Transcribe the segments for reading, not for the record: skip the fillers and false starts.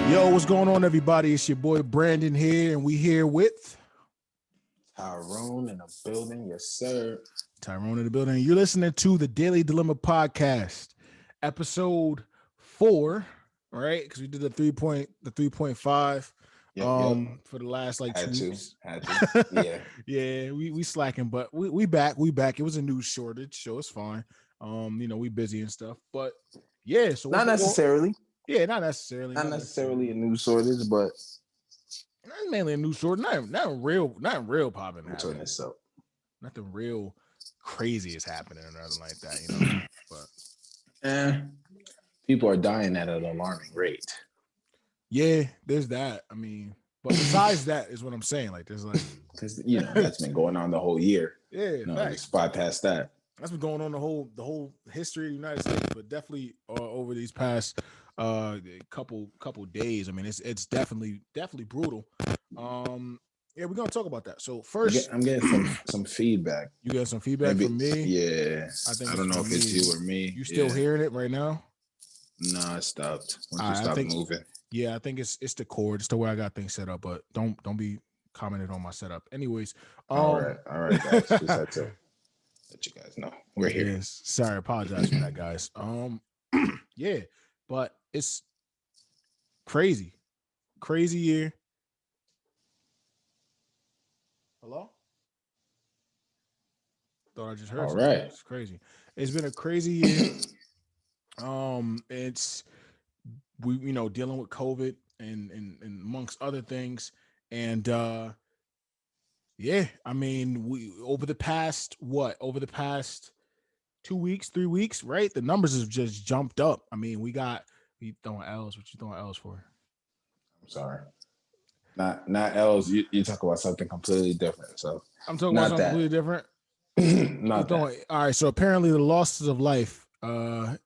Yo, what's going on, everybody? It's your boy Brandon here, and we here with Tyrone in the building, yes, sir. Tyrone in the building. You're listening to the Daily Dilemma podcast, episode 4, right? Because we did the 3.5 Yep. for the last like Had 2 to, weeks. had to. Yeah. Yeah, we slacking, but we back. We back. It was a news shortage, so it's fine. We busy and stuff. But yeah, so Not necessarily. Yeah, not necessarily. Not necessarily a news shortage, but Not mainly a news shortage. Not real popping. I'm turning this up. Nothing real crazy is happening or nothing like that, But people are dying at an alarming rate. yeah, there's that. I mean, but besides that is what I'm saying. Like, there's like, because that's been going on the whole year. Yeah, just bypass that. That's been going on the whole history of the United States, but definitely over these past couple days. I mean, it's definitely brutal. Yeah, we're gonna talk about that. So first, I'm getting some feedback. You got some feedback from me? Yeah, I don't know if it's you or me. You still hearing it right now? No, it stopped. Once you stop moving. Yeah, I think it's the cord. It's the way I got things set up, but don't be commenting on my setup. Anyways, all right, guys. Just had to let you guys know we're here. Yes, sorry, apologize for that, guys. Yeah, but it's crazy year. Hello? Thought I just heard. All right, it's crazy. It's been a crazy year. It's we dealing with COVID and amongst other things, and yeah, I mean, we over the past 2 weeks, 3 weeks, right? The numbers have just jumped up. I mean, we throwing L's. What you throwing L's for? I'm sorry. Not L's. You talk about something completely different. So I'm talking about something completely different. Not that. All right. So apparently, the losses of life are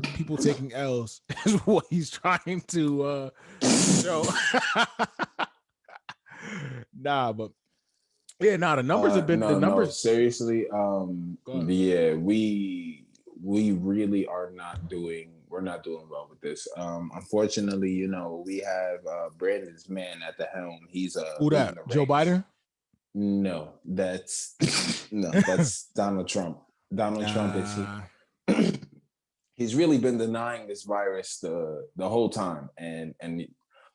people taking L's is what he's trying to show. But yeah, the numbers have been the numbers. No, seriously, yeah, we really are not doing. We're not doing well with this. Unfortunately, we have Brandon's man at the helm. He's who that? Joe Biden? No, that's Donald Trump. Donald Trump is. He's really been denying this virus the whole time, and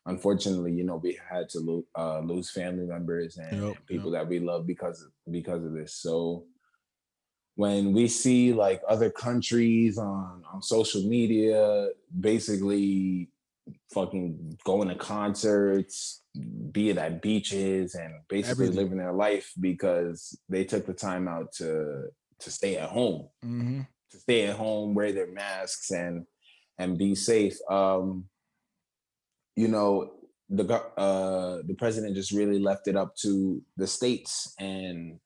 unfortunately, we had to lose family members and people that we love because of this. So when we see like other countries on social media basically fucking going to concerts, be it at beaches, and basically living their life because they took the time out to stay at home, to stay at home, wear their masks and be safe. The president just really left it up to the states and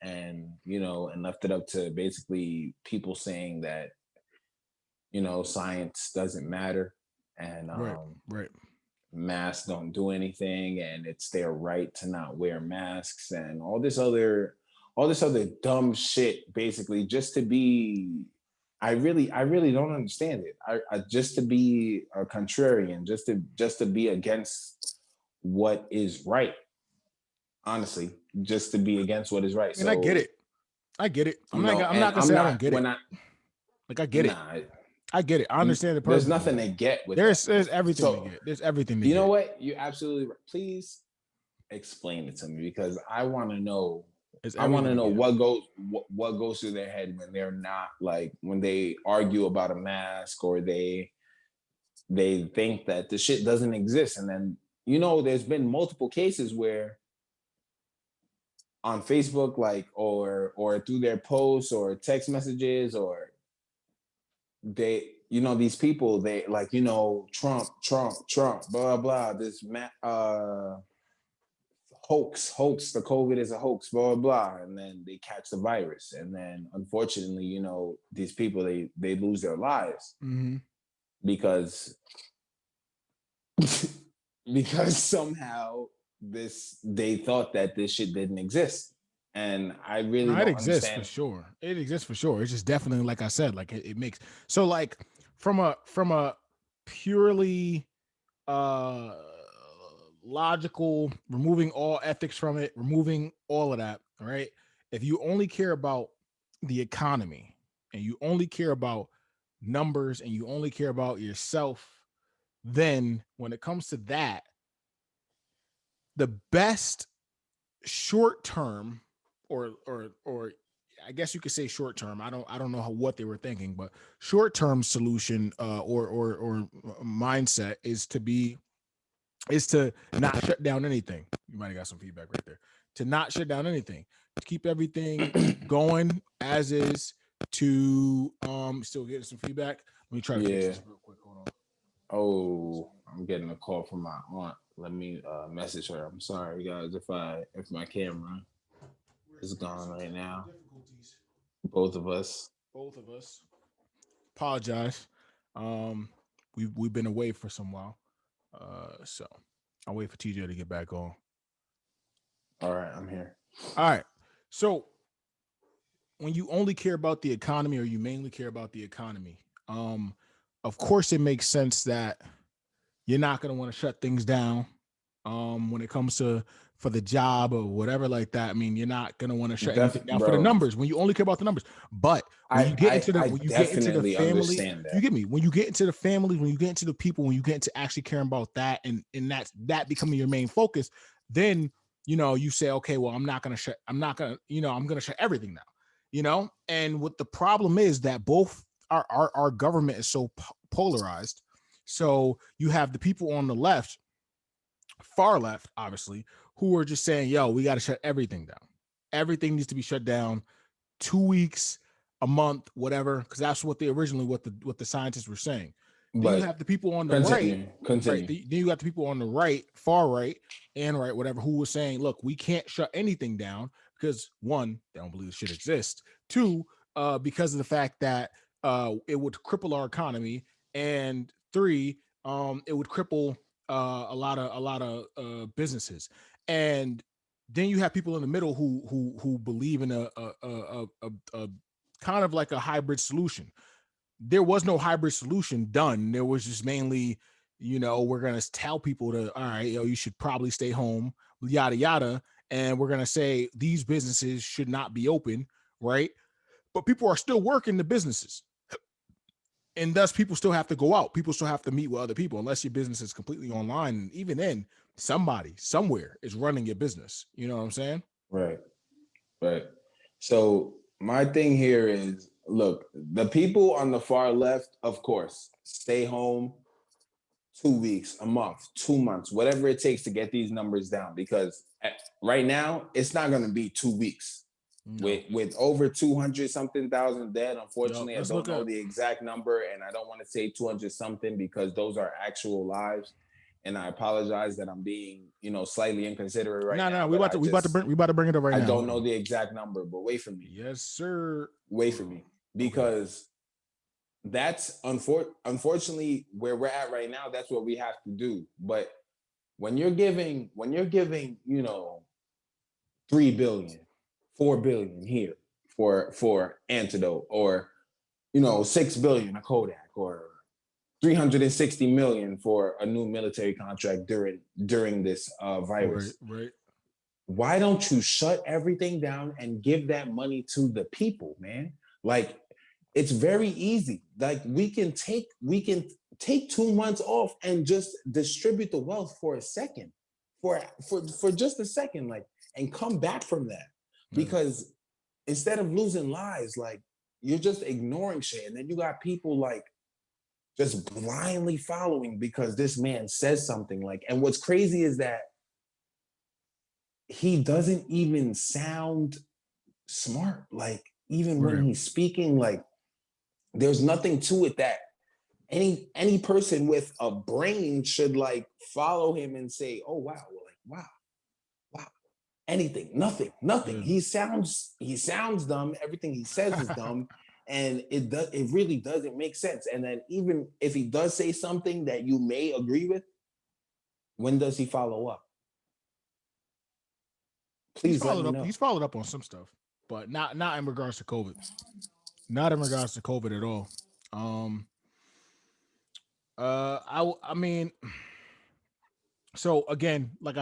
left it up to basically people saying that science doesn't matter and right. Masks don't do anything and it's their right to not wear masks and all this other dumb shit basically just to be. I really don't understand it. I just to be a contrarian, just to be against what is right. Honestly, just to be against what is right. I mean, I get it. I'm not gonna say I don't get it. I get it. I get it. I understand it perfectly. There's nothing to get with there's everything to get. There's everything to get. You know what? You're absolutely right. Please explain it to me because I want to know. I want to know what goes through their head when they're not like when they argue about a mask or they think that the shit doesn't exist. And then, there's been multiple cases where on Facebook, like, or through their posts or text messages or they, these people, they like, Trump, blah, blah, this hoax, the COVID is a hoax, blah, blah, blah. And then they catch the virus. And then unfortunately, these people, they lose their lives because somehow they thought that this shit didn't exist. And I really don't exists understand. For sure. It exists for sure. It's just definitely, like I said, like it makes, so like from a purely uh logical, removing all ethics from it, removing all of that, all right? If you only care about the economy and you only care about numbers and you only care about yourself, then when it comes to that, the best short term or I guess you could say short term. I don't know what they were thinking, but short term solution or mindset is to not shut down anything. You might have got some feedback right there. To not shut down anything, to keep everything going as is. To still getting some feedback. Let me try to fix this real quick. Hold on. Oh, I'm getting a call from my aunt. Let me message her. I'm sorry, guys, if my camera is gone right now. Both of us. Both of us. Apologize. Um, we've been away for some while. So I'll wait for TJ to get back on. All right, I'm here. All right. So when you only care about the economy or you mainly care about the economy, of course it makes sense that you're not going to want to shut things down. When it comes to for the job or whatever like that, I mean, you're not going to want to shut anything down for the numbers when you only care about the numbers. But when you get into the family, you get me. When you get into the family, when you get into the people, when you get into actually caring about that, and that becoming your main focus, then you say, okay, well, I'm going to shut everything down. And what the problem is that both our government is so polarized. So you have the people on the left, far left, obviously, who are just saying, yo, we got to shut everything down. Everything needs to be shut down 2 weeks, a month, whatever, because that's what the scientists were saying. Then you have the people on the right. Right. Then you got the people on the right, far right, and right, whatever, who was saying, look, we can't shut anything down because one, they don't believe shit exists. Two, because of the fact that it would cripple our economy, and three, it would cripple a lot of businesses. And then you have people in the middle who believe in a kind of like a hybrid solution. There was no hybrid solution done. There was just mainly, we're gonna tell people to, all right, you should probably stay home, yada yada, and we're gonna say these businesses should not be open, right? But people are still working the businesses, and thus people still have to go out. People still have to meet with other people, unless your business is completely online. And even then, somebody somewhere is running your business. You know what I'm saying? Right. So my thing here is, look, the people on the far left, of course, stay home 2 weeks, a month, 2 months, whatever it takes to get these numbers down. Because right now, it's not going to be 2 weeks. No. With over 200 something thousand dead, unfortunately, I don't know the exact number, and I don't want to say 200 something because those are actual lives. And I apologize that I'm being, slightly inconsiderate right now. No, we about to bring it up right now. I don't know the exact number, but wait for me. Yes, sir. Wait for me, because that's unfortunately where we're at right now. That's what we have to do. But when you're giving, 3 billion, 4 billion here for antidote, or 6 billion a Kodak, or 360 million for a new military contract during this virus. Right. Why don't you shut everything down and give that money to the people, man? Like, it's very easy. Like, we can take 2 months off and just distribute the wealth for a second, for just a second, like, and come back from that. Because instead of losing lives, like, you're just ignoring shit. And then you got people like just blindly following because this man says something. Like, and what's crazy is that he doesn't even sound smart. Like, even when he's speaking, like, there's nothing to it that any person with a brain should like follow him and say, oh wow, like wow, anything, nothing. He sounds dumb. Everything he says is dumb. And it really doesn't make sense. And then even if he does say something that you may agree with, when does he follow up? Please let me know. He's followed up on some stuff, but not in regards to COVID. Not in regards to COVID at all. I mean, So again, I'm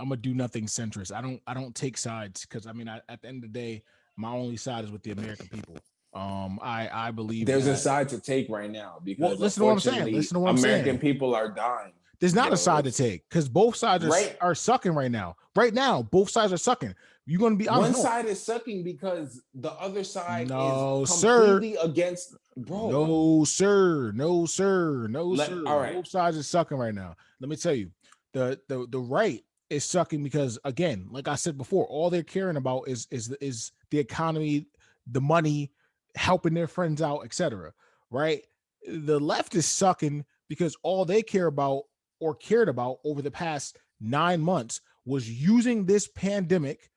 a do nothing centrist. I don't take sides because I mean at the end of the day, my only side is with the American people. I believe There's a that. side to take right now Well, because listen to what I'm saying. unfortunately Listen to what I'm American saying. people are dying. There's not a Yo, side to take because both sides right. are sucking right now. Right now, both sides are sucking. You're gonna be honest. One side is sucking because the other side No, is sir. completely against, bro. No, sir. No, sir. No, sir. All right. Both sides are sucking right now. Let me tell you, the right is sucking because again, like I said before, all they're caring about is the economy, the money, helping their friends out, etc. Right? The left is sucking because all they care about or cared about over the past 9 months was using this pandemic,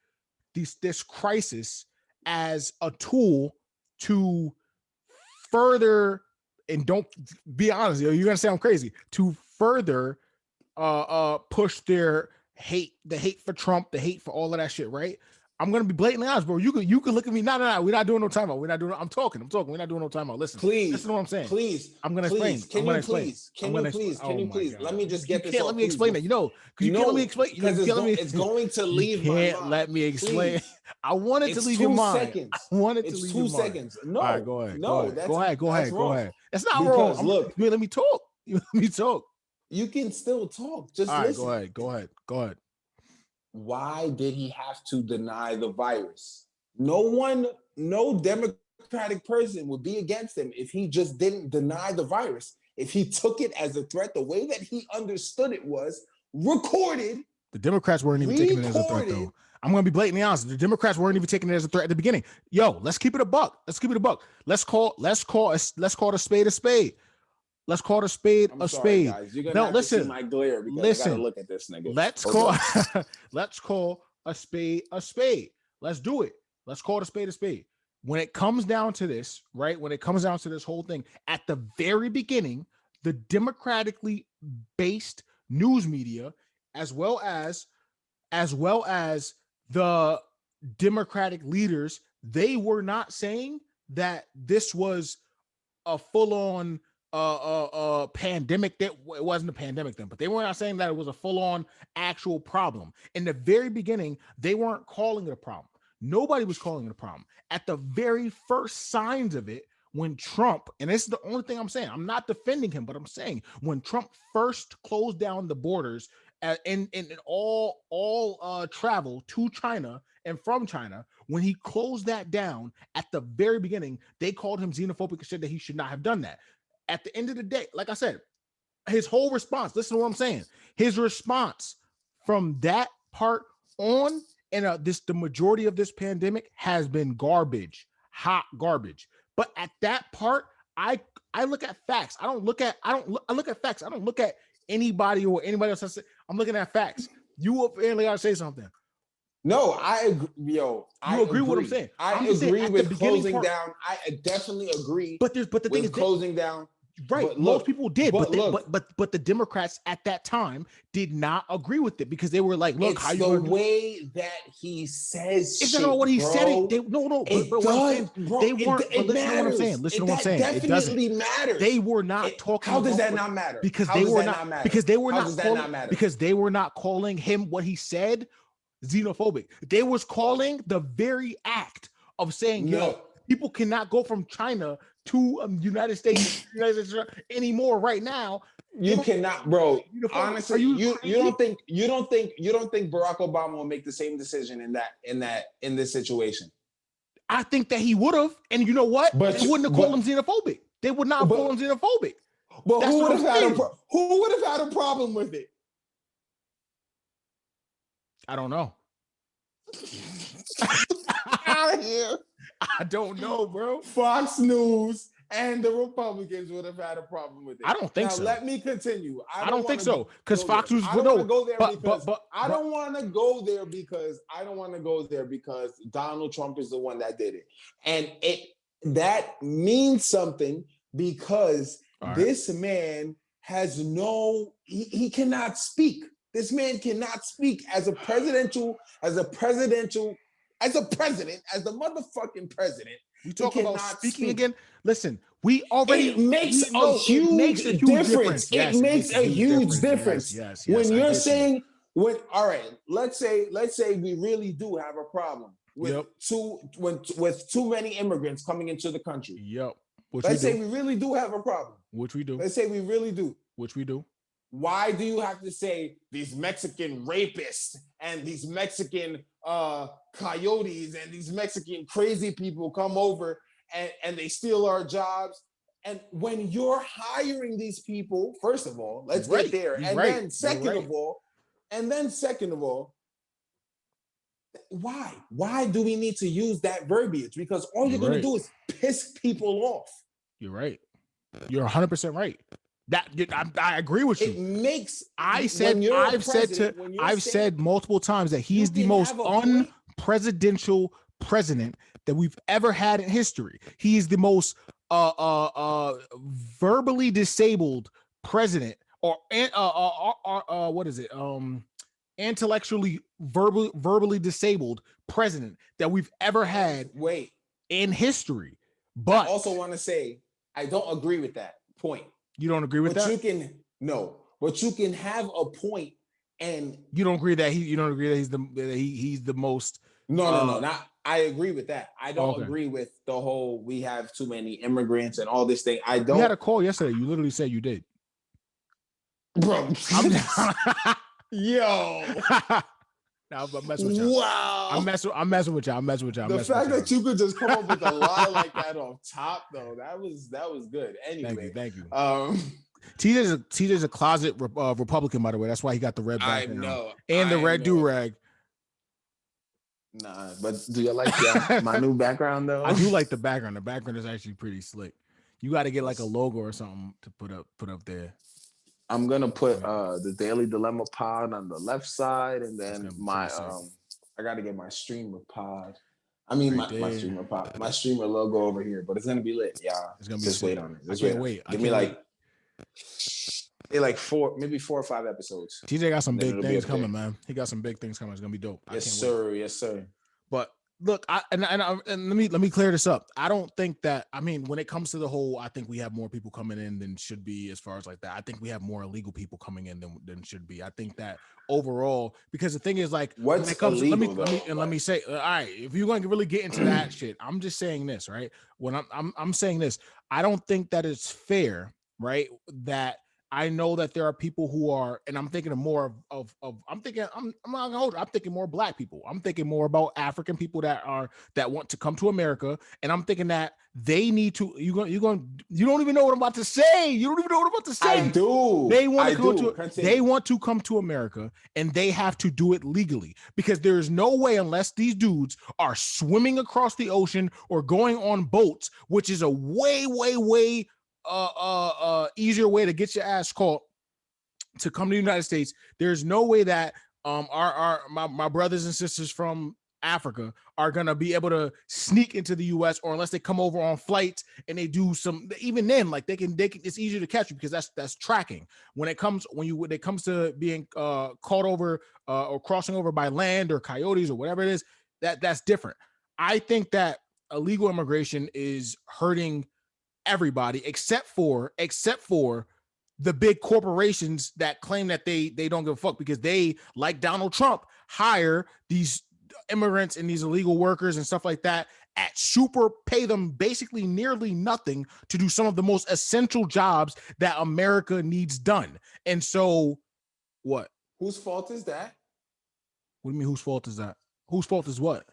this crisis, as a tool to further, and don't be honest, you're gonna say I'm crazy, to further push their hate, the hate for Trump, the hate for all of that shit, right? I'm gonna be blatantly honest, bro. You can look at me. No. We're not doing no timeout. We're not doing. I'm talking. We're not doing no timeout. Listen, listen to what I'm saying. Please. I'm gonna explain. Can you please? Can you please? Let me just get this. Can't let me explain it. You know, because you can't let me explain. Because it's going to leave my mind. You can't let me explain. I wanted to leave your mind. I wanted to leave your mind. 2 seconds. No. All right, go ahead. No. Go ahead. That's not wrong. Look, let me talk. Let me talk. You can still talk. Just listen. Go ahead. Why did he have to deny the virus? No Democratic person would be against him if he just didn't deny the virus. If he took it as a threat, the way that he understood it was recorded. The Democrats weren't even taking it as a threat, though. I'm going to be blatantly honest. The Democrats weren't even taking it as a threat at the beginning. Yo, let's keep it a buck. Let's call a spade a spade. Let's call it a spade a spade. Guys. You're gonna have to see my glare because I gotta look at this nigga. Let's call a spade a spade. Let's do it. Let's call it a spade a spade. When it comes down to this, right? When it comes down to this whole thing, at the very beginning, the democratically based news media, as well as the Democratic leaders, they were not saying that this was a full-on pandemic. That it wasn't a pandemic then, but they were not saying that it was a full-on actual problem. In the very beginning, they weren't calling it a problem. Nobody was calling it a problem. At the very first signs of it, when Trump, and this is the only thing I'm saying, I'm not defending him, but I'm saying when Trump first closed down the borders and all travel to China and from China, when he closed that down at the very beginning, they called him xenophobic and said that he should not have done that. At the end of the day, like I said, his whole response, listen to what I'm saying, his response from that part on, and the majority of this pandemic has been garbage, hot garbage. But at that part, I look at facts. I look at facts. I don't look at anybody or anybody else. I'm looking at facts. You apparently gotta say something. No, I agree. You agree with what I'm saying? I agree with closing down. I definitely agree. But the thing is closing down. Right, look, most people did, but the Democrats at that time did not agree with it because they were like, "Look, how you the way that he says." Is that not what he said? They weren't. Listen to what I'm saying. Listen to what I'm saying. It definitely matters. They were not talking. How does that not matter? Because they were not. Because they were not. Because they were not calling him what he said xenophobic. They was calling the very act of saying, "Yo, people cannot go from China to United States anymore right now." You cannot, bro. Honestly, you don't think Barack Obama will make the same decision in this situation? I think that he would have, and you know what? But they wouldn't have called him xenophobic. They would not call him xenophobic. But who would have had a problem with it? I don't know. Out of here. I don't know, bro. Fox News and the Republicans would have had a problem with it. I don't think so. Let me continue. I don't think so because Fox News. I don't want to go there I don't want to go there because Donald Trump is the one that did it, and that means something because this man has he cannot speak. This man cannot speak as the motherfucking president. We talk about speaking again. Listen, we already it makes we know a huge it makes a huge difference. Yes, It makes a huge difference. Yes, when I you're get saying when all right, let's say we really do have a problem with Yep. with too many immigrants coming into the country. Yep. Let's say we really do have a problem. Which we do. Let's say we really do. Which we do. Why do you have to say these Mexican rapists and these Mexican coyotes and these Mexican crazy people come over and they steal our jobs? And when you're hiring these people, first of all, let's get there. And then second of all, why do we need to use that verbiage? Because all you're going to do is piss people off. You're right. You're 100% right. That I agree with you. It makes I've said multiple times that he is the most unpresidential president that we've ever had in history. He is the most verbally disabled president, or what is it? Intellectually verbally disabled president that we've ever had in history. But I also want to say I don't agree with that point. You don't agree with that? But you can have a point, and you don't agree that he's the most. No. I agree with that. I don't agree with the whole we have too many immigrants and all this thing. I don't. You had a call yesterday. You literally said you did, bro. Yo. I'm messing with y'all. Wow. I'm messing with y'all. The fact that you could just come up with a lie like that off top, though, that was good. Anyway, thank you. TJ's a closet Republican, by the way. That's why he got the red back. I know. And the red do-rag. Nah, but do you like my new background though? I do like the background. The background is actually pretty slick. You got to get like a logo or something to put up there. I'm gonna put the Daily Dilemma pod on the left side, and then my I gotta get my streamer pod. I mean my streamer pod, my streamer logo over here, but it's gonna be lit, y'all. It's gonna be just wait on it. I can't wait. Give me like 4 or 5 episodes. TJ got some big things coming, man. He got some big things coming. It's gonna be dope. Yes, sir. But look, let me clear this up. I don't think that. I mean, when it comes to the whole, I think we have more people coming in than should be. As far as like that, I think we have more illegal people coming in than should be. I think that overall, because the thing is, like, what's when it comes illegal, let me say, all right, if you're going to really get into that shit, I'm just saying this, right? When I'm saying this, I don't think that it's fair, right? That I know that there are people who are, and I'm thinking more of I'm not gonna hold you, I'm thinking more Black people. I'm thinking more about African people that want to come to America, and I'm thinking that they need to. You don't even know what I'm about to say. You don't even know what I'm about to say. I do. They want to come to America, and they have to do it legally, because there is no way, unless these dudes are swimming across the ocean or going on boats, which is a way easier way to get your ass caught to come to the United States. There's no way that my brothers and sisters from Africa are gonna be able to sneak into the US, or unless they come over on flights and they do some, even then, like they can it's easier to catch you, because that's tracking. When it comes to being caught over or crossing over by land or coyotes or whatever it is, that's different. I think that illegal immigration is hurting everybody except for the big corporations that claim that they don't give a fuck, because they, like Donald Trump, hire these immigrants and these illegal workers and stuff like that pay them basically nearly nothing to do some of the most essential jobs that America needs done. And so what? Whose fault is that? What do you mean whose fault is that? Whose fault is what?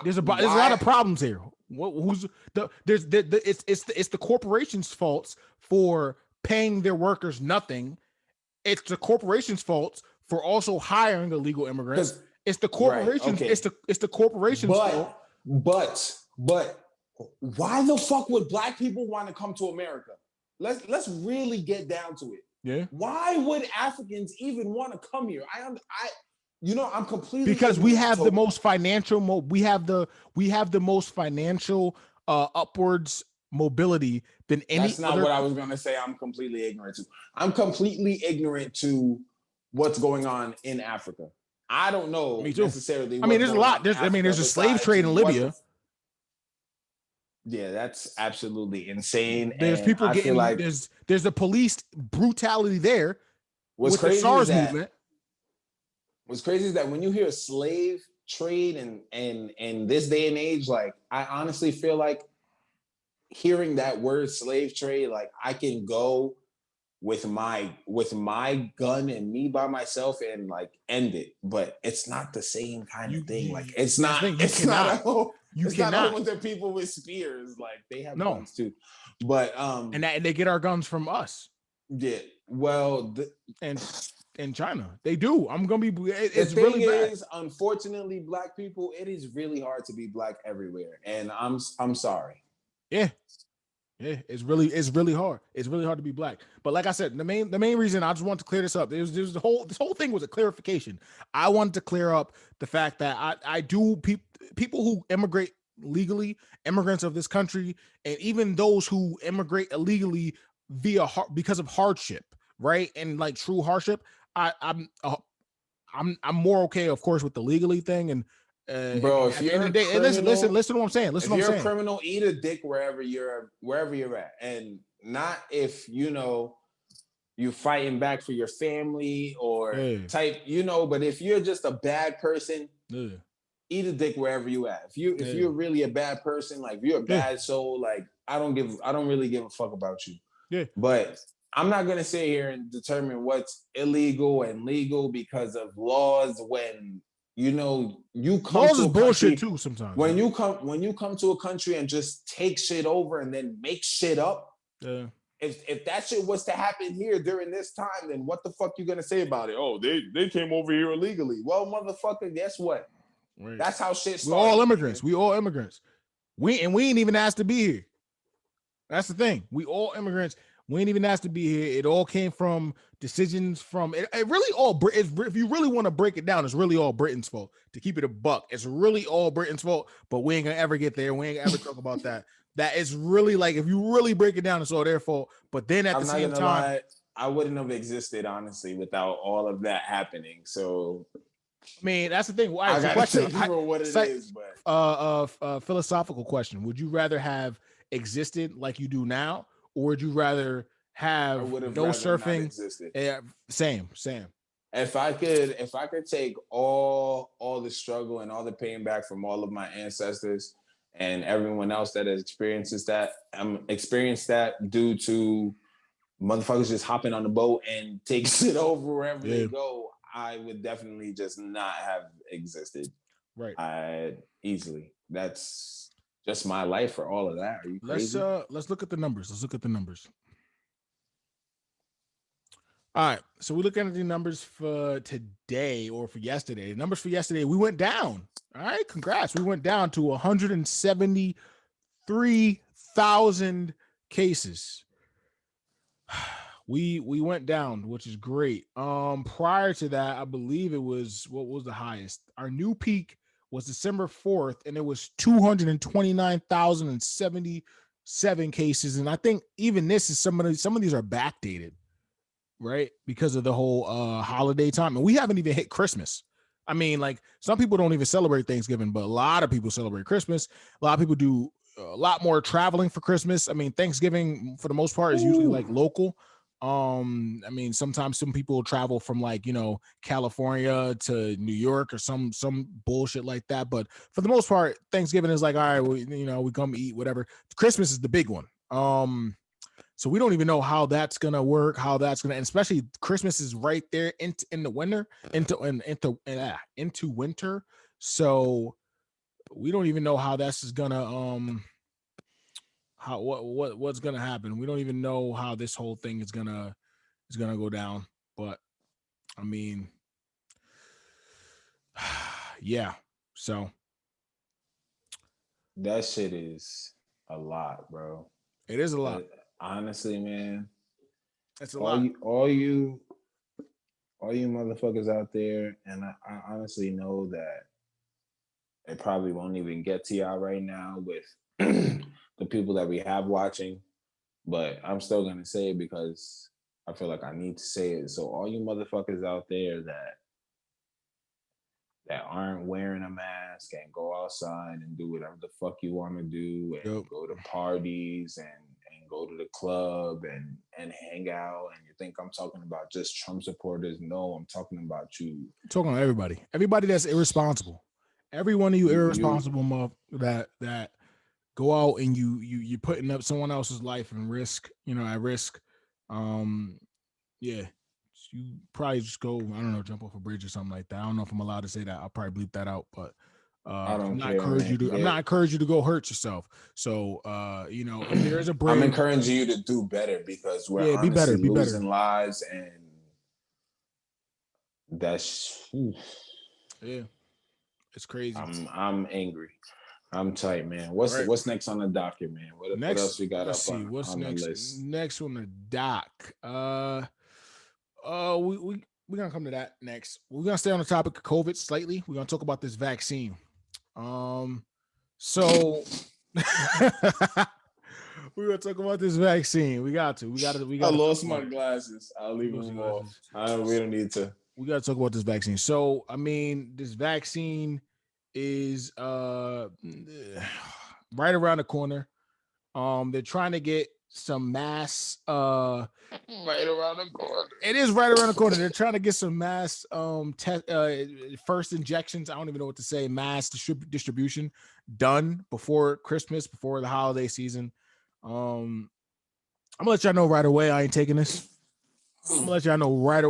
There's a lot of problems here. It's the corporation's faults for paying their workers nothing. It's the corporation's faults for also hiring illegal immigrants. It's the corporation's. Right, okay. It's the corporation's fault. But why the fuck would Black people want to come to America? Let's really get down to it. Yeah. Why would Africans even want to come here? I'm completely, because we have the most financial upwards mobility than any. That's not what I was going to say. I'm completely ignorant to. I'm completely ignorant to what's going on in Africa. I don't know necessarily. I mean, there's a lot. There's a slave trade in Libya. Yeah, that's absolutely insane. There's And people I feel getting like there's the police brutality there what's with the crazy is SARS that movement. what's crazy is that when you hear slave trade and this day and age, like I honestly feel like hearing that word slave trade, like I can go with my gun and me by myself and like end it, but it's not the same kind of thing. Like it's That's not the thing. You it's not a cannot. whole You it's not a whole cannot. bunch of people with spears. Like they have No. guns too, but And they get our guns from us. yeah. Well, And in China, they do. I'm gonna be. the It's thing really bad. is, unfortunately, black people, it is really hard to be black everywhere, and I'm sorry. Yeah. Yeah, it's really hard. It's really hard to be black. But like I said, the main reason I just want to clear this up. There's this whole thing was a clarification. I wanted to clear up the fact that I do people who immigrate legally, immigrants of this country, and even those who immigrate illegally because of hardship, right? And like true hardship, I'm more okay, of course, with the legally thing. And Bro, if at the end you're of a the day, and criminal, listen to what I'm saying. Listen if to what you're I'm a saying. criminal, eat a dick wherever you're at, and not if you fighting back for your family or Yeah, type, but if you're just a bad person, yeah, eat a dick wherever you at. If yeah, you're really a bad person, like if you're a yeah, bad soul, like I don't really give a fuck about you. yeah. But I'm not gonna sit here and determine what's illegal and legal because of laws when you come Laws to is a bullshit country too sometimes, when man. you come to a country and just take shit over and then make shit up. Yeah, If that shit was to happen here during this time, then what the fuck you gonna say about it? Oh, they came over here illegally. Well, motherfucker, guess what? right. That's how shit We're all started, immigrants. nigga. We all immigrants. We ain't even asked to be here. That's the thing. We all immigrants. We ain't even asked to be here. It all came from decisions from it really all if you really want to break it down, it's really all Britain's fault. To keep it a buck, it's really all Britain's fault. But we ain't gonna ever get there. We ain't gonna ever talk about that. That is really like if you really break it down, it's all their fault. But then at the I'm not same gonna time, lie, I wouldn't have existed honestly without all of that happening. So I mean, that's the thing. All right, I so gotta question, take it for what it is, but philosophical question: would you rather have existed like you do now, or would you rather I have would have no rather not surfing? existed. Same. If I could take all the struggle and all the pain back from all of my ancestors and everyone else that has experienced that due to motherfuckers just hopping on the boat and taking shit over wherever Yeah, they go, I would definitely just not have existed. right. I easily. That's just my life for all of that. Are you crazy? Let's look at the numbers. Let's look at the numbers. All right, so we're looking at the numbers for today or for yesterday. The numbers for yesterday, we went down. All right, congrats. We went down to 173,000 cases. We went down, which is great. Prior to that, I believe it was what was the highest? Our new peak was December 4th, and it was 229,077 cases. And I think even this is some of these are backdated, right? Because of the whole holiday time. And we haven't even hit Christmas. I mean, like some people don't even celebrate Thanksgiving, but a lot of people celebrate Christmas. A lot of people do a lot more traveling for Christmas. I mean, Thanksgiving for the most part is usually like local. I mean, sometimes some people travel from like, California to New York or some bullshit like that. But for the most part, Thanksgiving is like, all right, we come eat, whatever. Christmas is the big one. So we don't even know how that's gonna work, and especially Christmas is right there in the winter, into winter. So we don't even know how this is gonna how what's gonna happen. We don't even know how this whole thing is gonna go down. But I mean, yeah. So That shit is a lot, bro. it is a lot. Honestly, man, It's a all lot. you motherfuckers out there, and I honestly know that it probably won't even get to y'all right now with the people that we have watching, but I'm still gonna say it because I feel like I need to say it. So all you motherfuckers out there that that aren't wearing a mask and go outside and do whatever the fuck you want to do and go to parties and go to the club and hang out. And you think I'm talking about just Trump supporters? No, I'm talking about you. I'm talking about everybody that's irresponsible. Every one of you irresponsible that go out and you're putting up someone else's life and risk, at risk. Yeah, you probably just go, I don't know, jump off a bridge or something like that. I don't know if I'm allowed to say that. I'll probably bleep that out, but I'm not encouraging you to go hurt yourself. So if there's a break, I'm encouraging you to do better because we're honestly losing lives, and that's it's crazy. I'm angry. I'm tight, man. What's next on the docket, man? What else we got up on the list? Next on the dock. We're gonna come to that next. We're gonna stay on the topic of COVID slightly. We're gonna talk about this vaccine. So we're gonna talk about this vaccine. We got to. I lost my glasses. I'll leave them off. We don't need to. We got to talk about this vaccine. So, I mean, this vaccine is right around the corner. They're trying to get some mass right around the corner. It is right around the corner. They're trying to get some mass first injections. I don't even know what to say. Mass distribution done before Christmas, before the holiday season. I'm gonna let y'all know right away. I ain't taking this. I'm gonna let y'all know right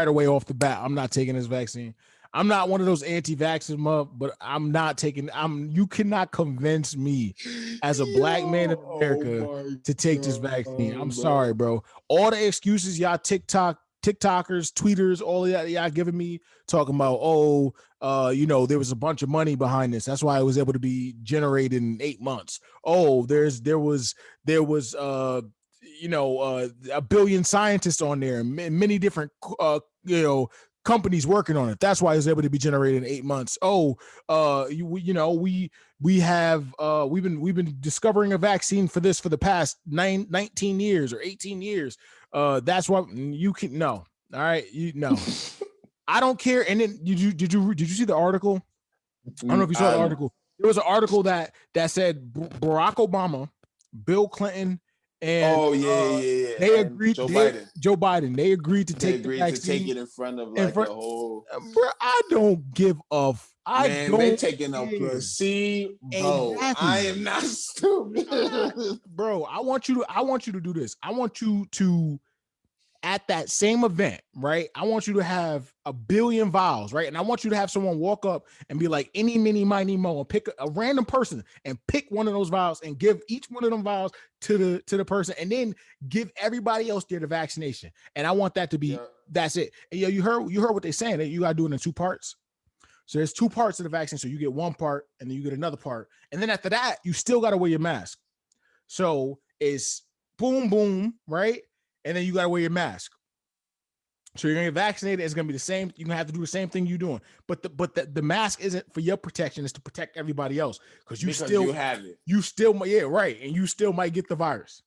away off the bat. I'm not taking this vaccine. I'm not one of those anti-vaxxers, but I'm not taking. You cannot convince me as a black man in America to take this vaccine. I'm sorry, bro. All the excuses y'all TikTokers, tweeters, all of that y'all giving me, talking about, there was a bunch of money behind this. That's why it was able to be generated in 8 months. Oh, there was a billion scientists on there, many different companies working on it. That's why it's able to be generated in 8 months. We've been discovering a vaccine for this for the past 19 years or 18 years. That's why you can no. All right, I don't care. And then did you see the article? I don't know if you saw the article. There was an article that said Barack Obama, Bill Clinton, and they agreed. Joe Biden. They agreed to take the vaccine. To take it in front of the whole. Bro, I don't give a. They're taking a placebo. Exactly. I am not stupid, bro. I want you to do this. I want you to, at that same event, right? I want you to have 1 billion vials, right? And I want you to have someone walk up and be like, any, mini, miny, mo, and pick a random person and pick one of those vials and give each one of them vials to the person, and then give everybody else there the vaccination. And I want that to be, that's it. And you heard what they're saying, that you got to do it in 2 parts. So there's 2 parts of the vaccine. So you get 1 part and then you get another part. And then after that, you still got to wear your mask. So it's boom, boom, right? And then you got to wear your mask. So you're going to get vaccinated. It's going to be the same. You're going to have to do the same thing you're doing. But the mask isn't for your protection. It's to protect everybody else. Because you have it. You still, right. And you still might get the virus.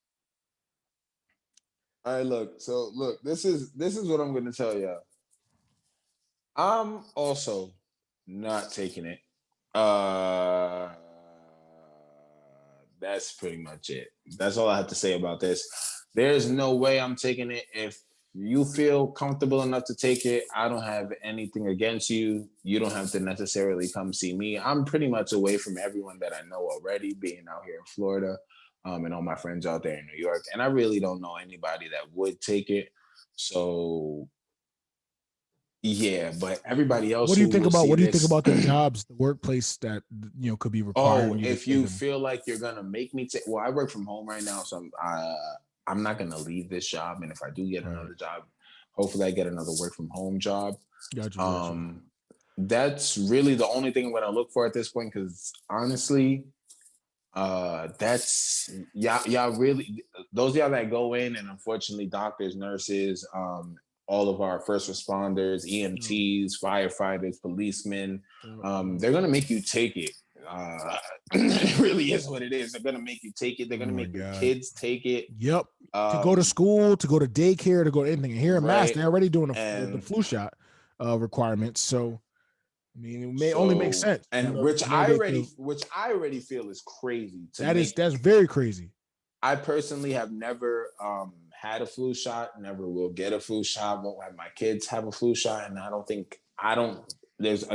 All right, look. So look, this is what I'm going to tell you. I'm also not taking it. That's pretty much it. That's all I have to say about this. There's no way I'm taking it. If you feel comfortable enough to take it, I don't have anything against you. You don't have to necessarily come see me. I'm pretty much away from everyone that I know already, being out here in Florida, and all my friends out there in New York. And I really don't know anybody that would take it. So yeah, but everybody else. What do you think about the jobs, the workplace that could be required? If you feel like you're gonna make me take, well, I work from home right now, so I'm not gonna leave this job. And if I do get another job, hopefully I get another work from home job. Gotcha. That's really the only thing I'm gonna look for at this point, because honestly, that's y'all really, those of y'all that go in, and unfortunately doctors, nurses, all of our first responders, EMTs, firefighters, policemen, they're going to make you take it. It really is what it is. They're going to make you take it. They're going to make your kids take it. Yep. To go to school, to go to daycare, to go to anything. And here in Mass, they're already doing the flu shot requirements. So I mean, it may only make sense. And which I already feel is crazy. That's very crazy. I personally have never had a flu shot, never will get a flu shot, won't have my kids have a flu shot. And there's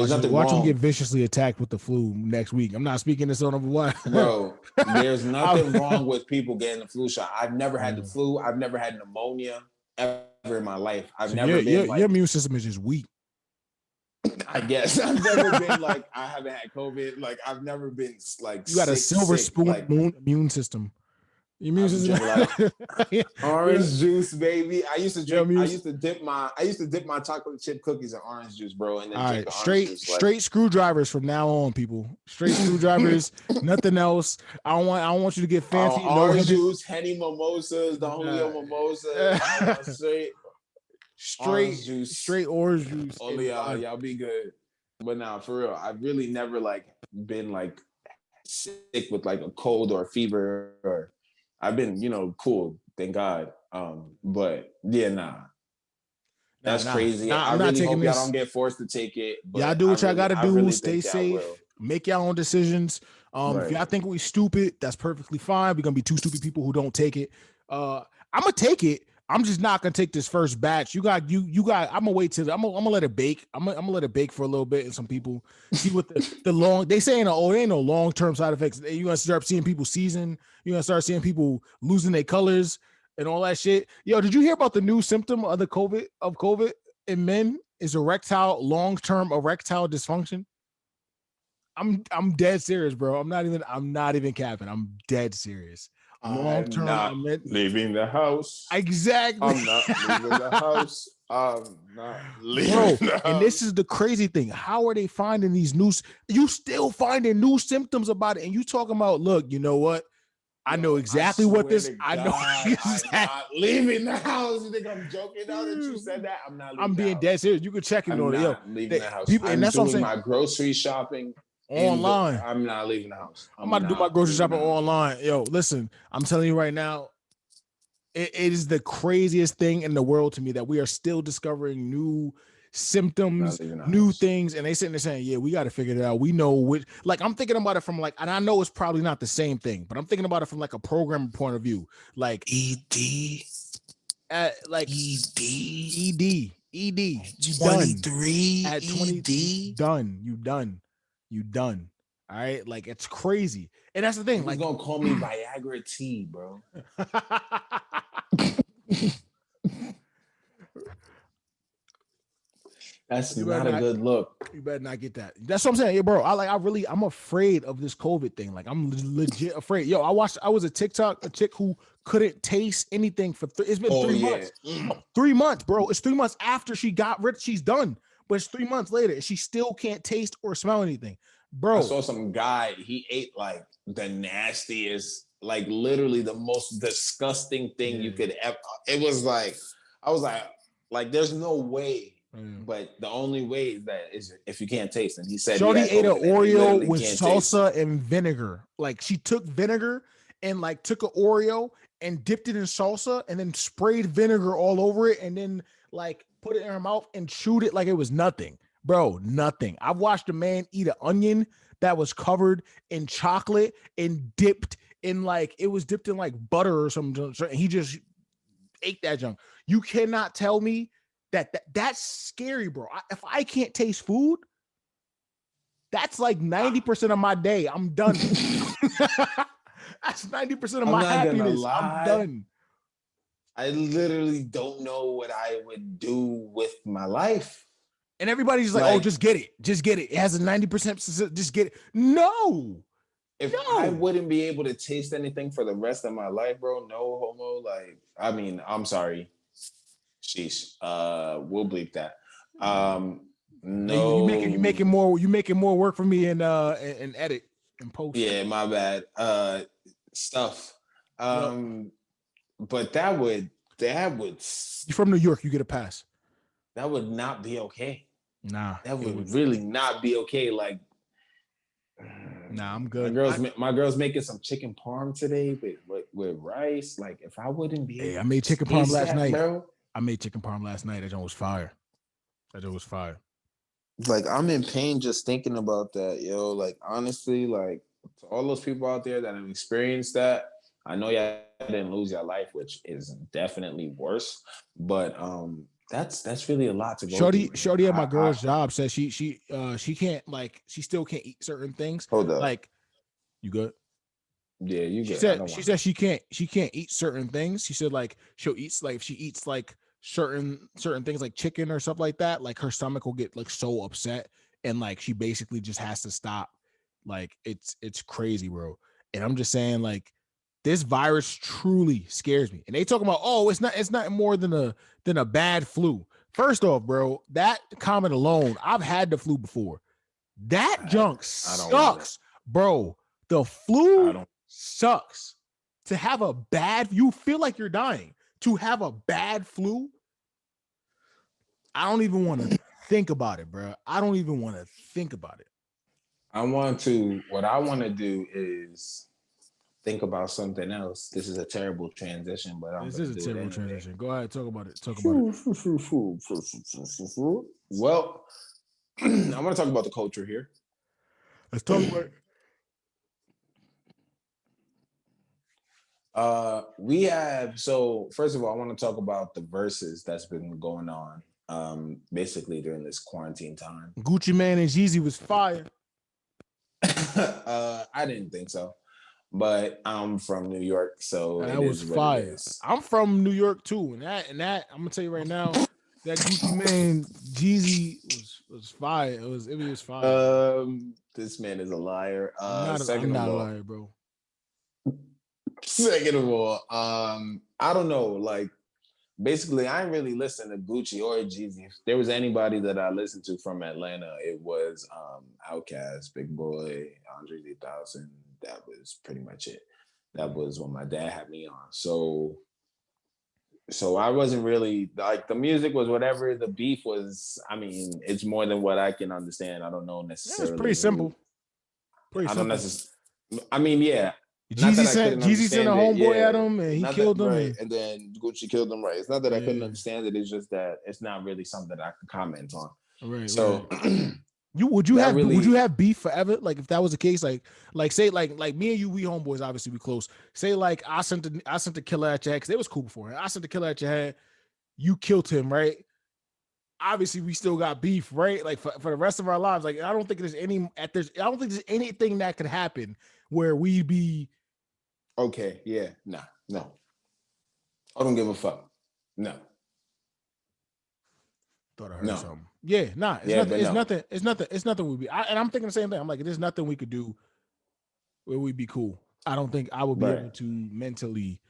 nothing watch wrong. Them get viciously attacked with the flu next week. I'm not speaking this on what. Bro, there's nothing wrong with people getting the flu shot. I've never had the flu. I've never had pneumonia ever in my life. Your immune system is just weak. I guess I've never been like, I haven't had COVID. Like I've never been like, you got a silver spoon immune system. Your immune system, like, orange juice, baby. I used to dip my chocolate chip cookies in orange juice, bro. And then all right, straight screwdrivers from now on, people. Straight screwdrivers, nothing else. I don't want you to get fancy. Orange juice, Henny mimosas, Don Julio mimosa, straight orange juice. Oh yeah, y'all be good. But nah, for real, I've really never like been like sick with like a cold or a fever, or I've been, cool, thank God. But yeah, that's crazy. I really hope y'all don't get forced to take it. But y'all do what y'all gotta do. Stay safe. Make your own decisions. Right. If y'all think we stupid, that's perfectly fine. We're gonna be two stupid people who don't take it. I'm gonna take it. I'm just not gonna take this first batch. I'm gonna wait till I'm gonna let it bake. I'm gonna let it bake for a little bit, and some people see what the long. They saying, oh, there ain't no long term side effects. You're gonna start seeing people season. You're gonna start seeing people losing their colors and all that shit. Yo, did you hear about the new symptom of the COVID in men is long term erectile dysfunction? I'm dead serious, bro. I'm not even capping. I'm dead serious. Long term, I'm not leaving the house. Exactly. I'm not leaving the house. I'm not leaving the house. And this is the crazy thing. How are they finding these you still finding new symptoms about it? And you talking about, look, you know what? I know exactly what this. I know. I'm not leaving the house. You think I'm joking now that you said that? I'm not leaving. I'm being dead serious. You can check it on it. Yo, leaving the house. And that's what I'm saying. My grocery shopping. Online. I'm not leaving the house. I'm about to do my grocery shopping online. Yo, listen, I'm telling you right now, it is the craziest thing in the world to me that we are still discovering new symptoms, new things, and they sitting there saying, yeah, we got to figure it out. We know which, like, I'm thinking about it from like, and I know it's probably not the same thing, but I'm thinking about it from like a programmer point of view, like ED, like ED. You 23 done. At 20 ED? You done. All right, like it's crazy, and that's the thing. Like, gonna call me Viagra T, bro. That's not a good look. You better not get that. That's what I'm saying, yeah, bro. I'm afraid of this COVID thing. Like, I'm legit afraid. Yo, I was a chick who couldn't taste anything for it's been 3 months. 3 months, bro. It's 3 months after she got rid. She's done. But it's 3 months later, and she still can't taste or smell anything. Bro. I saw some guy, he ate like the nastiest, like literally the most disgusting thing you could ever. It was like, I was like, there's no way. But the only way is if you can't taste. And he said Shorty ate an Oreo with salsa and vinegar. Like, she took vinegar and like took an Oreo and dipped it in salsa and then sprayed vinegar all over it and then like put it in her mouth and chewed it like it was nothing. Bro, nothing. I've watched a man eat an onion that was covered in chocolate and dipped in like, it was dipped in like butter or something. He just ate that junk. You cannot tell me that's scary, bro. If I can't taste food, that's like 90% of my day. I'm done. That's 90% of my happiness. I'm done. I literally don't know what I would do with my life. And everybody's like, oh, just get it. Just get it. It has a 90%. Just get it. No. I wouldn't be able to taste anything for the rest of my life, bro, no homo. Like, I mean, I'm sorry. Sheesh. We'll bleep that. No. You making more work for me and edit and post. Yeah, my bad. Stuff. But that would you're from New York, you get a pass. That would not be okay. Nah. That would really not be okay. Like, nah, I'm good. My girl's making some chicken parm today with rice. Like, if I wouldn't be I made chicken parm last night. Bro. I made chicken parm last night. That joint was fire. like I'm in pain just thinking about that, yo. Like honestly, like to all those people out there that have experienced that, I know y'all didn't lose your life, which is definitely worse. But that's really a lot to go through. Shorty at my I girl's job says she can't, like, she still can't eat certain things. hold up. Like, you good? Yeah, you She good. I said don't she want said she can't eat certain things. She said, like, she'll eat, like, if she eats like certain things like chicken or stuff like that, like her stomach will get like so upset, and like she basically just has to stop. Like, it's crazy, bro. And I'm just saying, like, this virus truly scares me. And they talking about, oh, it's not more than a bad flu. First off, bro, that comment alone, I've had the flu before. That junk sucks, bro. The flu sucks. To have a bad, you feel like you're dying. To have a bad flu, I don't even want to think about it, bro. I don't even want to think about it. what I want to do is think about something else. This is a terrible transition, but This is a terrible transition. Go ahead, talk about it. Well, I want to talk about the culture here. Let's talk about it. We have, so first of all, I want to talk about the verses that's been going on basically during this quarantine time. Gucci Mane and Jeezy was fire. I didn't think so, but I'm from New York, so that was fire. I'm from New York too, and that I'm gonna tell you right now, that Gucci Mane Jeezy was fire. It was fire. This man is a liar. I'm not a liar, bro. Second of all, I don't know. Like, basically, I didn't really listen to Gucci or Jeezy. If there was anybody that I listened to from Atlanta, it was Outkast, Big Boy, Andre 3000. That was pretty much it. That was what my dad had me on. So I wasn't really, like, the music was whatever. The beef was, I mean, it's more than what I can understand. I don't know necessarily. It's pretty simple. I don't necessarily. I mean, yeah. Jeezy sent a homeboy at him, and he killed him. Right, and then Gucci killed him. Right. It's not that I couldn't understand it. It's just that it's not really something that I can comment on. Right. So, would you have beef forever? Like, if that was the case, like say like me and you, we homeboys, obviously we close. Say like I sent the killer at your head because it was cool before. I sent the killer at your head. You killed him, right? Obviously, we still got beef, right? Like for the rest of our lives. Like, I don't think there's anything that could happen where we be. Okay, yeah, no. I don't give a fuck. No. Thought I heard something. Yeah, nah. It's nothing we'd be. And I'm thinking the same thing. I'm like, there's nothing we could do where we'd be cool. I don't think I would be able to mentally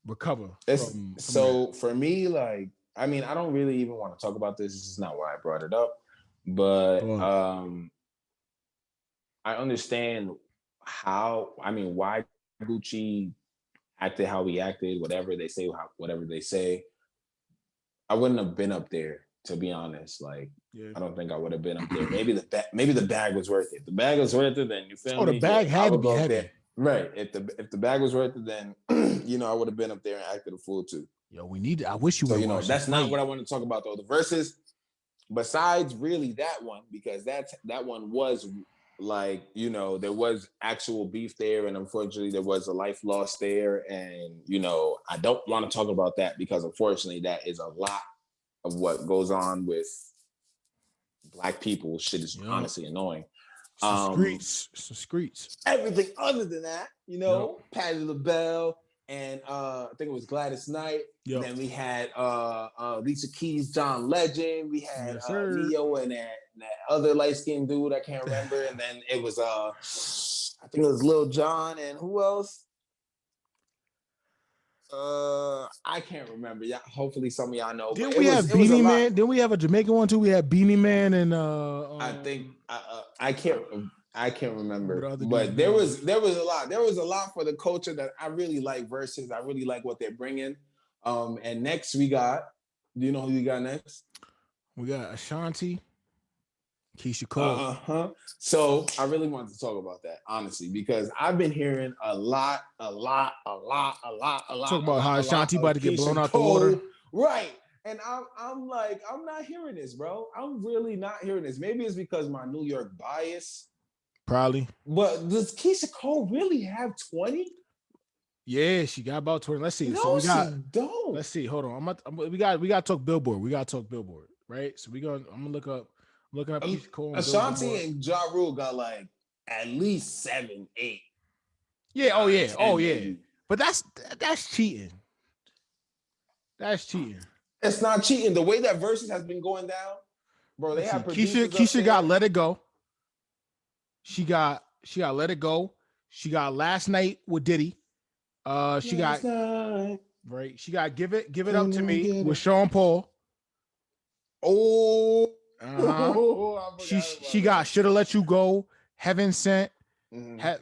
recover. For me, like, I mean, I don't really even want to talk about this. This is not why I brought it up. But I understand why Gucci acted how he acted, whatever they say. I wouldn't have been up there, to be honest. Like, I don't think I would have been up there. Maybe the bag was worth it. The bag was worth it, then you feel me? The bag had to be heavy. Right. If the bag was worth it, then I would have been up there and acted a fool too. Yo, I wish you would. So, that's not what I want to talk about though. The verses, besides really that one, because that one was like, there was actual beef there, and unfortunately there was a life lost there. And, I don't want to talk about that because unfortunately that is a lot of what goes on with Black people. Shit is honestly annoying. Some streets. Everything other than that, Patti LaBelle, and I think it was Gladys Knight. Yep. Then we had Alicia Keys, John Legend. We had Neo and that other light-skinned dude, I can't remember. And then it was I think it was Lil Jon, and who else? I can't remember. Yeah, hopefully some of y'all know. Didn't we have Beanie Man? Didn't we have a Jamaican one too? We had Beanie Man and I think I can't remember. But there was a lot. There was a lot for the culture that I really like versus. I really like what they're bringing. And next we got. Do you know who we got next? We got Ashanti, Keisha Cole. So I really wanted to talk about that, honestly, because I've been hearing a lot. Talk about how Ashanti about to get blown out the water. Right. And I'm like, I'm not hearing this, bro. I'm really not hearing this. Maybe it's because my New York bias. Probably. But does Keisha Cole really have 20? Yeah, she got about 20. Let's see. No, So we got. she don't. Let's see. Hold on. We got to talk Billboard. We got to talk Billboard, right? So I'm gonna look up. I'm looking up Keisha Cole. Ashanti and Ja Rule got like at least 7, 8. Yeah. 9, oh yeah. 10, oh yeah. maybe. But that's cheating. That's cheating. It's not cheating. The way that Versus has been going down, bro. They have Keisha got Let It Go. She got Let It Go. She got Last Night with Diddy. She got right. She got Give It Up to Me with Sean Paul. Oh, she got Shoulda Let You Go. Heaven Sent. I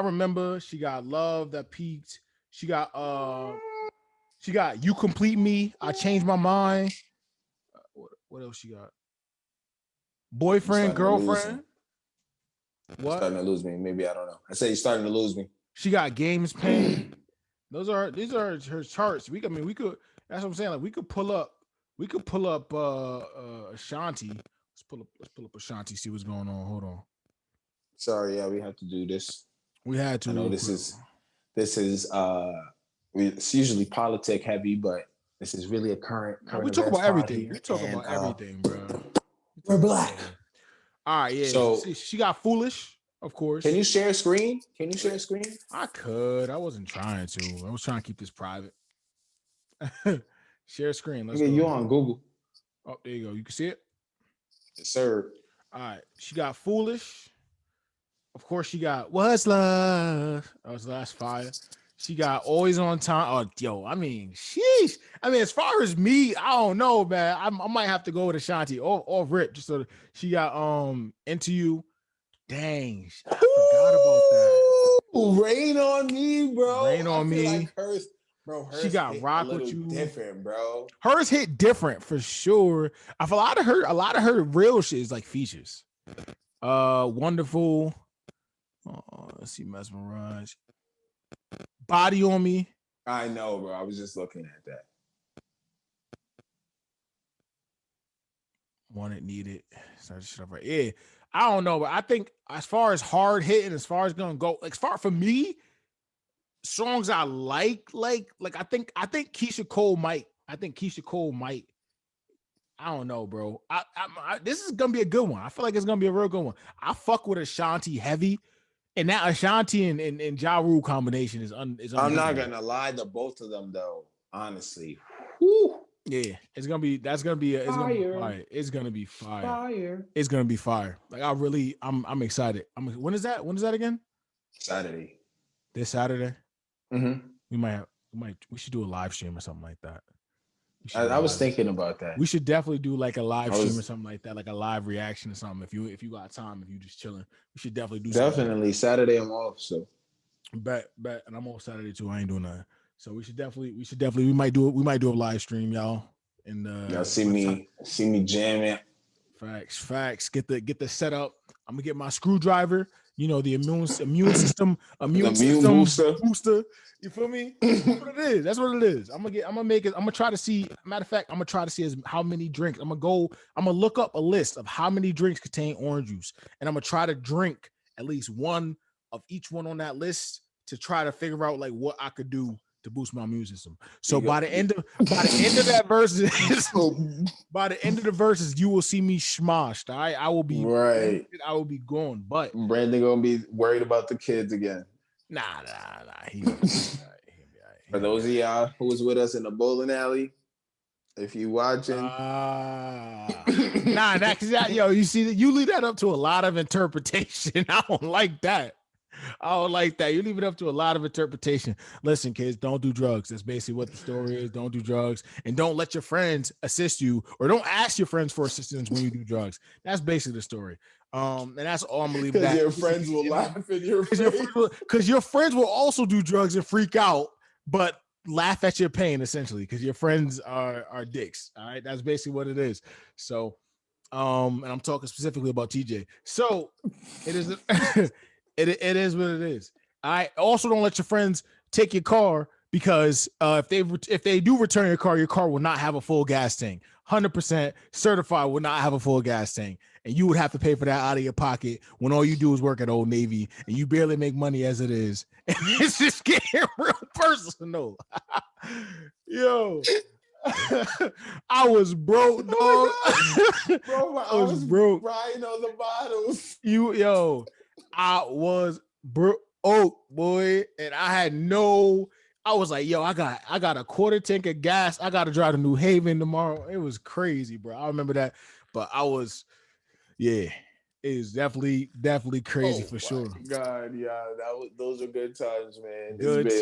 remember she got Love That Peaked. She got You Complete Me. I Changed My Mind. What else she got? Boyfriend, Girlfriend. What? Starting to lose me. Maybe I don't know. I say you're starting to lose me. She got Games Pain. These are her charts. We could. That's what I'm saying. Like we could pull up Ashanti. Let's pull up Ashanti. See what's going on. Hold on. Sorry, yeah, we have to do this. We had to. I know this is. It's usually politic heavy, but this is really a current. We talk about everything. We talk about everything, bro. We're black. All right, yeah. So she got Foolish, of course. Can you share a screen? I could. I wasn't trying to. I was trying to keep this private. Share screen. Let's go. You on Google. Oh, there you go. You can see it? Yes, sir. All right. She got Foolish. Of course, she got What's Love? That was the last fire. She got Always On Time. Oh, yo, I mean, sheesh. I mean, as far as me, I don't know, man. I might have to go with Ashanti or Rip. Just so she got Into You. Dang, I forgot about that. Rain on Me, bro. Rain on Me. Like hers she got Rock With You. Different, bro. Hers hit different for sure. I feel a lot of her real shit is like features. Wonderful. Oh, let's see, Mesmerize. Body on Me. I know, bro. I was just looking at that. Wanted, Needed. Right. Yeah. I don't know, but I think as far as hard hitting, as far as gonna go, like for me, songs I like I think Keisha Cole might. I don't know, bro. This is gonna be a good one. I feel like it's gonna be a real good one. I fuck with Ashanti heavy, and that Ashanti and Ja Rule combination is I'm not gonna lie to both of them though. Honestly, whew. Yeah, it's gonna be fire. It's gonna be fire. It's gonna be fire. Like I'm excited. When is that? When is that again? Saturday. This Saturday. Mm-hmm. We should do a live stream or something like that. I was thinking about that. We should definitely do like a live stream or something like that, like a live reaction or something. If you got time, if you just chilling, we should definitely do. Definitely Saturday I'm off, so. Bet, and I'm off Saturday too. I ain't doing nothing. So we should definitely. We might do a live stream, y'all. And y'all see me jamming. Facts. Get the setup. I'm gonna get my screwdriver. You know, the immune system booster. You feel me? That's what it is. I'm gonna try to see. Matter of fact, I'm gonna try to see how many drinks. I'm gonna look up a list of how many drinks contain orange juice, and I'm gonna try to drink at least one of each one on that list to try to figure out like what I could do to boost my immune system. So by the end of that verses, by the end of the verses, you will see me smashed. All right, I will be right. I will be gone. But Brandon gonna be worried about the kids again. Nah. For those of y'all who was with us in the bowling alley, if you watching, yo, you see that you leave that up to a lot of interpretation. I don't like that. You leave it up to a lot of interpretation. Listen, kids, don't do drugs. That's basically what the story is. Don't do drugs, and don't let your friends assist you, or don't ask your friends for assistance when you do drugs. That's basically the story. And that's all I'm gonna leave that. Your friends will laugh in your face. Because your friends will also do drugs and freak out, but laugh at your pain essentially. Because your friends are dicks. All right, that's basically what it is. So, and I'm talking specifically about TJ. So, it is. It is what it is. I also don't let your friends take your car because if they do return your car will not have a full gas tank. 100% certified will not have a full gas tank, and you would have to pay for that out of your pocket when all you do is work at Old Navy and you barely make money as it is. And it's just getting real personal. Yo. I was broke, dog. Bro, I was broke. Crying on the bottles. I was broke, boy, and I was like, yo, I got a quarter tank of gas. I got to drive to New Haven tomorrow. It was crazy, bro. I remember that, but it is definitely crazy for sure. God, yeah, those are good times, man. Times.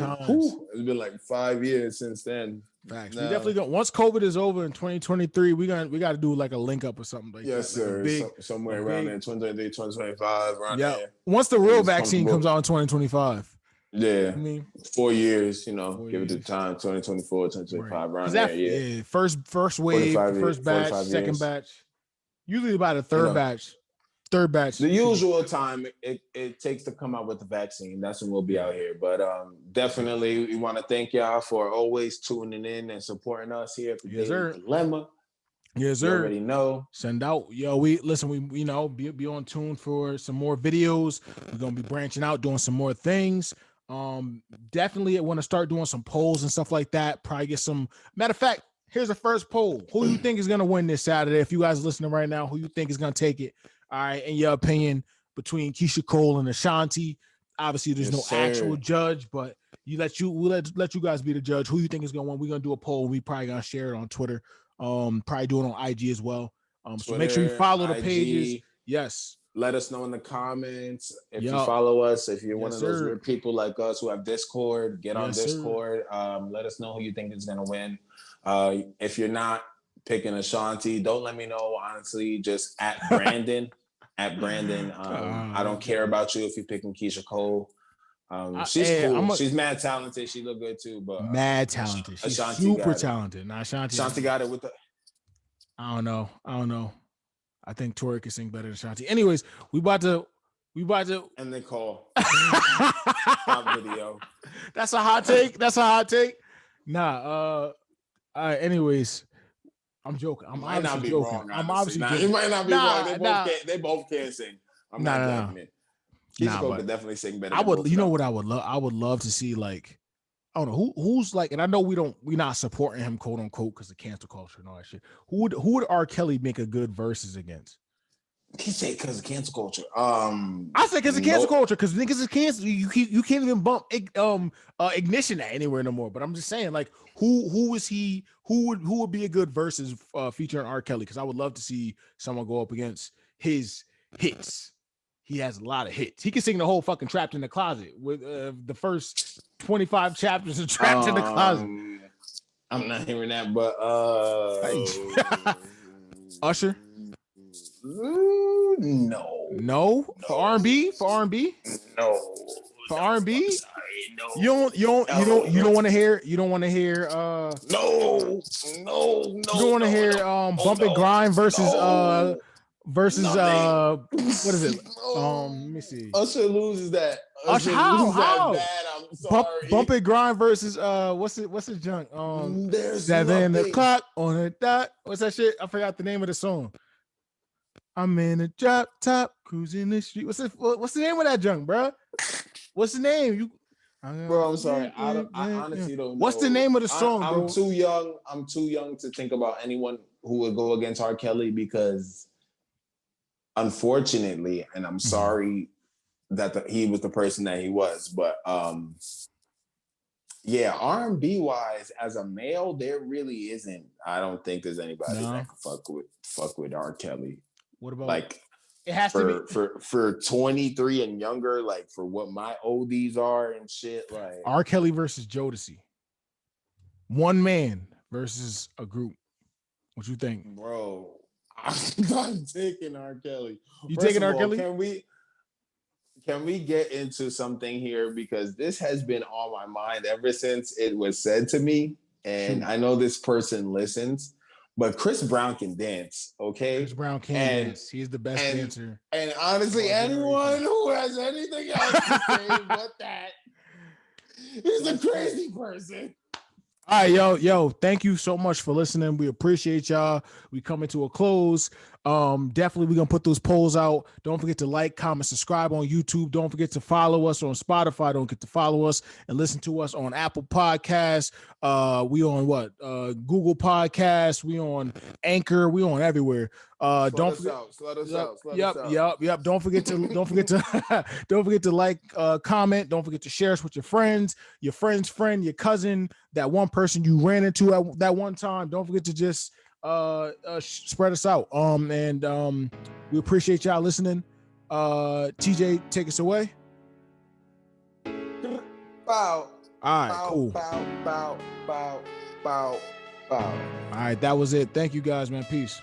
It's been like 5 years since then. Facts. We definitely don't. Once COVID is over in 2023, we got to do like a link up or something like yes, that. Yes, sir. Somewhere around there, 2023, 2025. Yeah. Once the real vaccine comes out in 2025. Yeah. I mean, 4 years, give it the time, 2024, 2025, right. Around there. Yeah. First wave, first batch, second batch. Usually about a third batch. The usual time it takes to come out with the vaccine. That's when we'll be out here. But definitely we want to thank y'all for always tuning in and supporting us here at the Daily Dilemma. Yes, sir. You already know. Send out. Yo, we be on tune for some more videos. We're gonna be branching out, doing some more things. Definitely I want to start doing some polls and stuff like that. Probably get some. Matter of fact, here's the first poll. Who you think is gonna win this Saturday? If you guys are listening right now, who you think is gonna take it? All right, in your opinion, between Keyshia Cole and Ashanti. Obviously, there's no actual judge, but we'll let you guys be the judge. Who you think is gonna win? We're gonna do a poll. We probably gonna share it on Twitter. Probably do it on IG as well. Twitter, so make sure you follow the pages. Yes. Let us know in the comments if you follow us. If you're one of those weird people like us who have Discord, get on Discord. Let us know who you think is gonna win. If you're not picking Ashanti, don't let me know. Honestly, just at Brandon. At Brandon. I don't care about you if you're picking Keyshia Cole. She's cool. She's mad talented. She look good too, but mad talented. She's super talented. Now Ashanti got it with the. I don't know. I think Tori can sing better than Ashanti. Anyways, we about to. And they call. Hot video. That's a hot take. Nah. Anyways. I'm joking. I'm obviously joking. Wrong, I'm obviously joking. You might not be wrong. They both can't sing. I'm not joking. Keyshia Cole could definitely sing better. I would. You know what I would love? I would love to see like, I don't know who's like, and I know we're not supporting him quote unquote because of cancel culture and all that shit. Who would R. Kelly make a good verses against? He said because of cancel culture. I said because of cancel culture because niggas is cancel. You can't even bump ignition at anywhere no more. But I'm just saying like who is he? Who would be a good versus featuring R. Kelly? Because I would love to see someone go up against his hits. He has a lot of hits. He can sing the whole fucking Trapped in the Closet with the first 25 chapters of Trapped in the Closet. I'm not hearing that, but Usher. No. For R&B? No. For R&B? No. You don't want to hear No. You don't want to hear Bump and Grind versus what is it? Let me see. Usher loses that. How? That bad. I'm sorry. Bump and Grind versus what's his junk? There's 7 o'clock on the dot. What's that shit? I forgot the name of the song. I'm in a drop top cruising the street. What's the name of that junk, bro? What's the name? Bro, I'm sorry. I honestly don't know. What's the name of the song, bro? I'm too young to think about anyone who would go against R. Kelly because unfortunately, and I'm sorry that he was the person that he was, but yeah, R&B wise, as a male, there really isn't. I don't think there's anybody that can fuck with R. Kelly. What about like it has to be for 23 and younger, like for what my oldies are and shit, like R. Kelly versus Jodeci. One man versus a group. What you think, bro? I'm taking R. Kelly. You taking R. Kelly? Can we get into something here because this has been on my mind ever since it was said to me, and I know this person listens. But Chris Brown can dance, okay? Chris Brown can dance. He's the best dancer. And honestly, anyone who has anything else to say but that He's a crazy person. All right, yo, thank you so much for listening. We appreciate y'all. We coming to a close. Definitely we're gonna put those polls out. Don't forget to like, comment, subscribe on YouTube. Don't forget to follow us on Spotify. Don't forget to follow us and listen to us on Apple Podcasts. We on what? Google Podcasts. We on Anchor. We on everywhere. Don't forget. Slut us out. Yep. Don't forget to don't forget to like, comment. Don't forget to share us with your friends, your friend's friend, your cousin, that one person you ran into at that one time. Don't forget to just spread us out. We appreciate y'all listening. TJ, take us away. Bow. All right, cool. Bow. All right, that was it. Thank you guys, man. Peace.